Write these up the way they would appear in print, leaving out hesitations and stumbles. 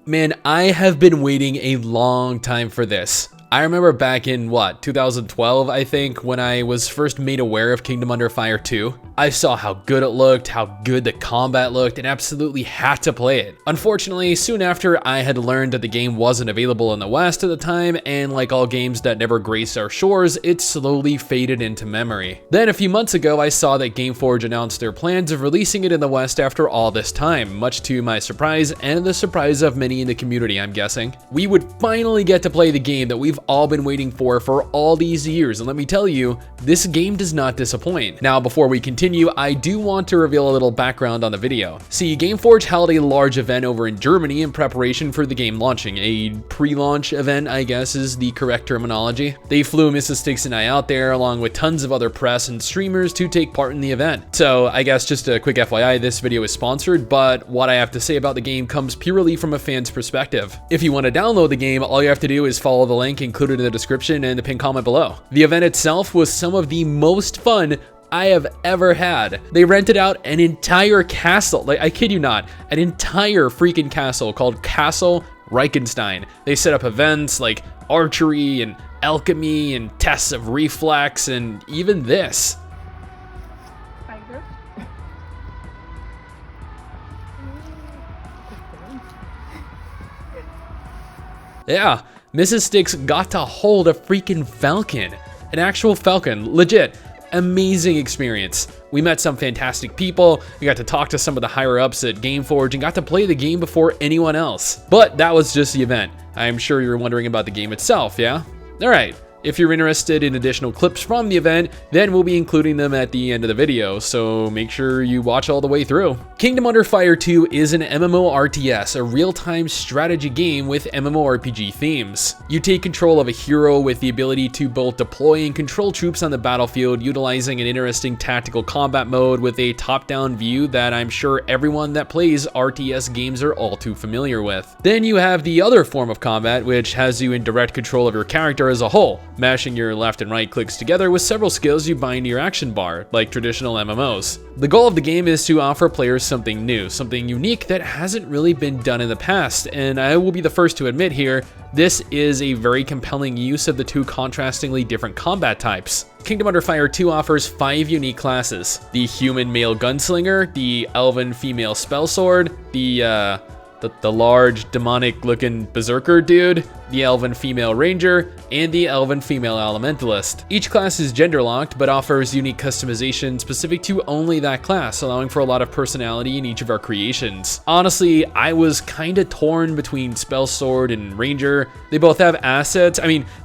Man, I have been waiting a long time for this. I remember back in, 2012, I think, when I was first made aware of Kingdom Under Fire 2. I saw how good it looked, how good the combat looked, and absolutely had to play it. Unfortunately, soon after, I had learned that the game wasn't available in the West at the time, and like all games that never graced our shores, it slowly faded into memory. Then a few months ago, I saw that Gameforge announced their plans of releasing it in the West after all this time, much to my surprise, and the surprise of many in the community, I'm guessing. We would finally get to play the game that we've all been waiting for all these years, and let me tell you, this game does not disappoint. Now, before we continue, I do want to reveal a little background on the video. See, Gameforge held a large event over in Germany in preparation for the game launching. A pre-launch event, I guess, is the correct terminology. They flew MRSSTIX and I out there, along with tons of other press and streamers to take part in the event. So, I guess just a quick FYI, this video is sponsored, but what I have to say about the game comes purely from a fan's perspective. If you want to download the game, all you have to do is follow the link included in the description and the pinned comment below. The event itself was some of the most fun I have ever had. They rented out an entire castle, like I kid you not, an entire freaking castle called Castle Reichenstein. They set up events like archery and alchemy and tests of reflex and even this. Yeah, MRSSTIX got to hold a freaking falcon, an actual falcon, legit. Amazing experience. We met some fantastic people, we got to talk to some of the higher ups at Gameforge and got to play the game before anyone else. But that was just the event. I'm sure you're wondering about the game itself, yeah? Alright. If you're interested in additional clips from the event, then we'll be including them at the end of the video, so make sure you watch all the way through. Kingdom Under Fire 2 is an MMORTS, a real-time strategy game with MMORPG themes. You take control of a hero with the ability to both deploy and control troops on the battlefield, utilizing an interesting tactical combat mode with a top-down view that I'm sure everyone that plays RTS games are all too familiar with. Then you have the other form of combat, which has you in direct control of your character as a whole, mashing your left and right clicks together with several skills you bind to your action bar, like traditional MMOs. The goal of the game is to offer players something new, something unique that hasn't really been done in the past, and I will be the first to admit here, this is a very compelling use of the two contrastingly different combat types. Kingdom Under Fire 2 offers 5 unique classes: the human male gunslinger, the elven female spellsword, the large demonic looking berserker dude, the elven female ranger, and the elven female elementalist. Each class is gender locked but offers unique customization specific to only that class, allowing for a lot of personality in each of our creations. Honestly, I was kinda torn between spellsword and ranger. They both have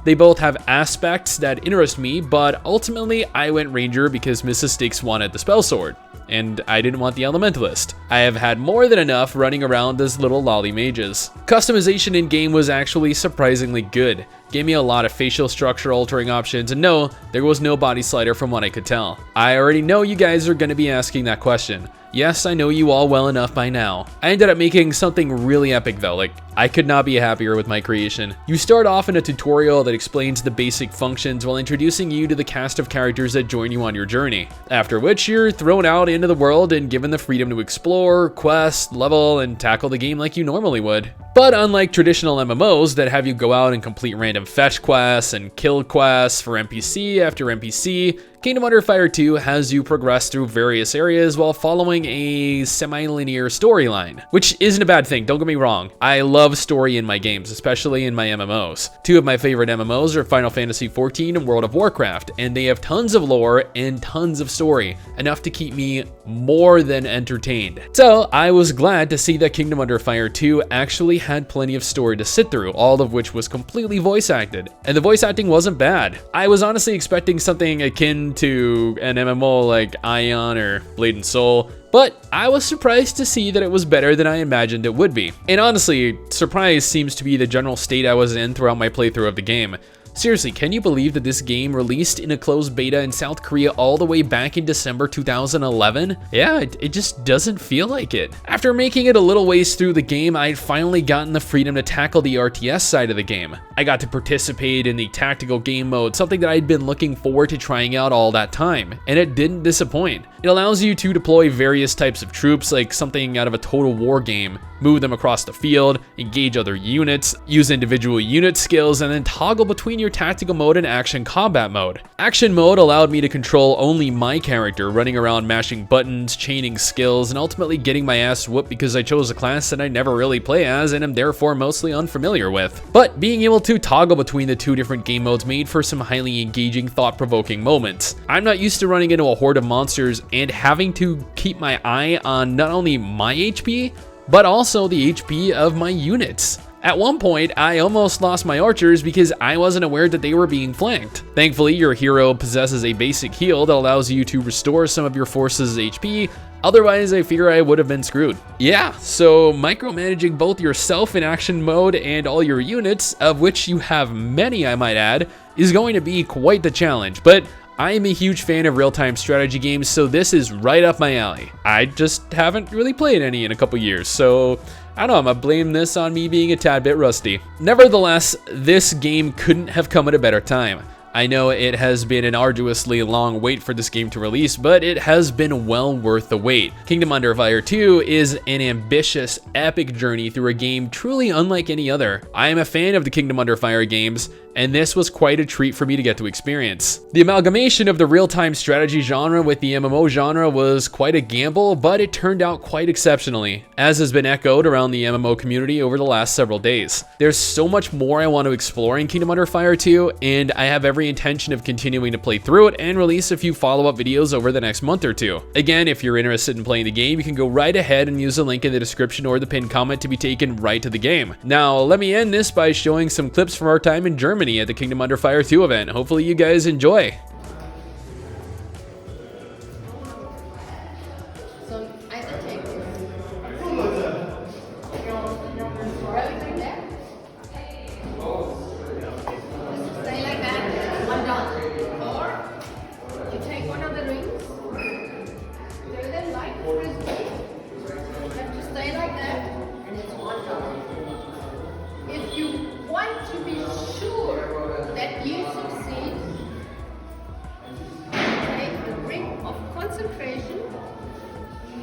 they both have aspects that interest me, but ultimately I went ranger because MRSSTIX wanted the spellsword, and I didn't want the elementalist. I have had more than enough running around as little lolly mages. Customization in game was actually surprisingly good. Gave me a lot of facial structure altering options, and no, there was no body slider from what I could tell. I already know you guys are gonna be asking that question. Yes, I know you all well enough by now. I ended up making something really epic though, like I could not be happier with my creation. You start off in a tutorial that explains the basic functions while introducing you to the cast of characters that join you on your journey. After which you're thrown out into the world and given the freedom to explore, quest, level, and tackle the game like you normally would. But unlike traditional MMOs that have you go out and complete random fetch quests and kill quests for NPC after NPC, Kingdom Under Fire 2 has you progress through various areas while following a semi-linear storyline, which isn't a bad thing, don't get me wrong. I love story in my games, especially in my MMOs. Two of my favorite MMOs are Final Fantasy XIV and World of Warcraft, and they have tons of lore and tons of story, enough to keep me more than entertained. So I was glad to see that Kingdom Under Fire 2 actually had plenty of story to sit through, all of which was completely voice acted, and the voice acting wasn't bad. I was honestly expecting something akin to an MMO like Ion or Blade and Soul, but I was surprised to see that it was better than I imagined it would be. And honestly, surprise seems to be the general state I was in throughout my playthrough of the game. Seriously, can you believe that this game released in a closed beta in South Korea all the way back in December 2011? Yeah, it just doesn't feel like it. After making it a little ways through the game, I'd finally gotten the freedom to tackle the RTS side of the game. I got to participate in the tactical game mode, something that I'd been looking forward to trying out all that time, and it didn't disappoint. It allows you to deploy various types of troops like something out of a Total War game, move them across the field, engage other units, use individual unit skills, and then toggle between your tactical mode and action combat mode. Action mode allowed me to control only my character, running around mashing buttons, chaining skills, and ultimately getting my ass whooped because I chose a class that I never really play as and am therefore mostly unfamiliar with. But being able to toggle between the two different game modes made for some highly engaging, thought-provoking moments. I'm not used to running into a horde of monsters and having to keep my eye on not only my HP, but also the HP of my units. At one point, I almost lost my archers because I wasn't aware that they were being flanked. Thankfully, your hero possesses a basic heal that allows you to restore some of your force's HP, otherwise I figure I would have been screwed. Yeah, so micromanaging both yourself in action mode and all your units, of which you have many I might add, is going to be quite the challenge, but I am a huge fan of real-time strategy games, so this is right up my alley. I just haven't really played any in a couple years, so I don't know, I'm gonna blame this on me being a tad bit rusty. Nevertheless, this game couldn't have come at a better time. I know it has been an arduously long wait for this game to release, but it has been well worth the wait. Kingdom Under Fire 2 is an ambitious, epic journey through a game truly unlike any other. I am a fan of the Kingdom Under Fire games, and this was quite a treat for me to get to experience. The amalgamation of the real-time strategy genre with the MMO genre was quite a gamble, but it turned out quite exceptionally, as has been echoed around the MMO community over the last several days. There's so much more I want to explore in Kingdom Under Fire 2, and I have every intention of continuing to play through it and release a few follow-up videos over the next month or two. Again, if you're interested in playing the game, you can go right ahead and use the link in the description or the pinned comment to be taken right to the game. Now, let me end this by showing some clips from our time in Germany at the Kingdom Under Fire 2 event. Hopefully you guys enjoy.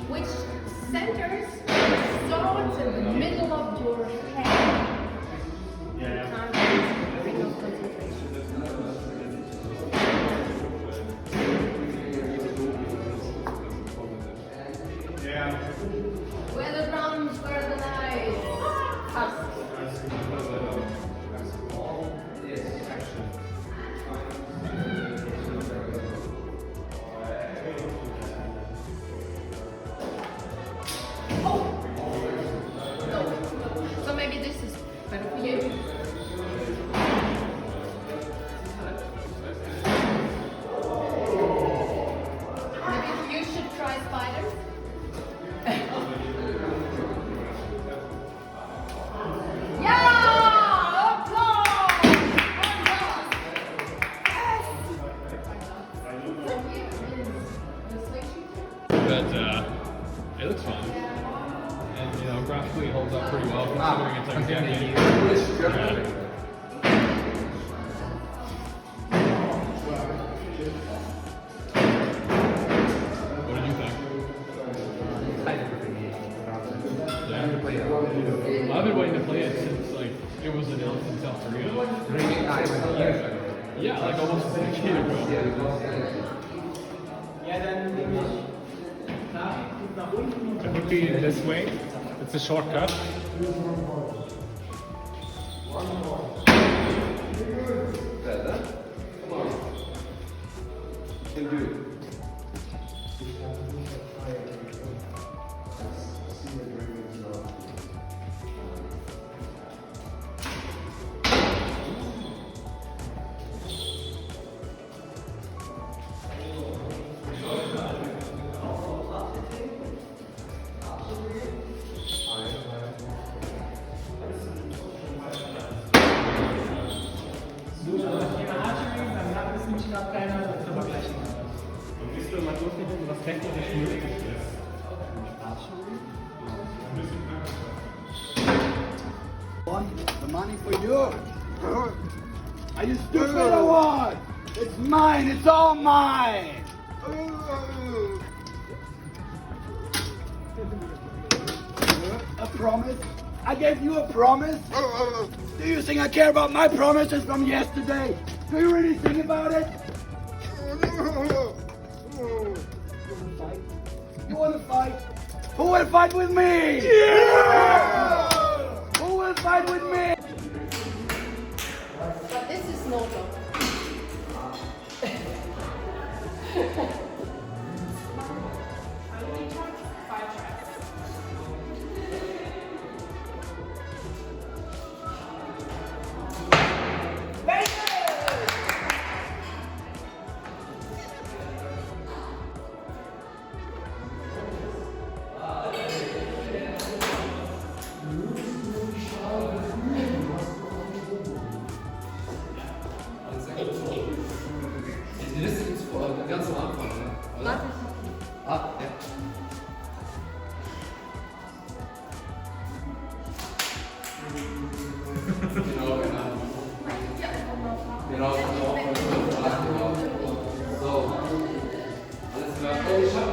Which centers swords in the middle of your head. You can't use the ring of concentration. Where the drums, where the knives. So maybe this is better for you. Maybe you should try spiders. Yeah! Applause! But it looks fun. And, you know, graphically it holds up pretty well considering it's like a decade. Yeah. What did you think? Yeah. I've been waiting to play it since like it was announced in South Korea. Yeah, like almost a decade ago. It would be this way. It's a shortcut. want the money for you. Are you stupid or what? It's mine, it's all mine. A promise? I gave you a promise? Do you think I care about my promises from yesterday? Do you really think about it? You want to fight? Who will fight with me? Yeah! Who will fight with me? But this is no joke. Die Liste gibt's ganz am Anfang, oder? Ah, ja. Genau. So. Alles klar. Oh, ich hab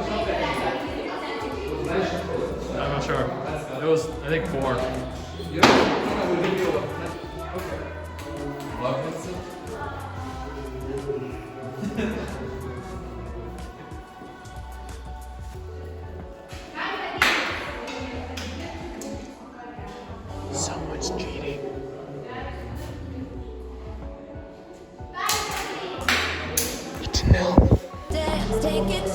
I'm not sure. It was, I think, 4. So much cheating. Take it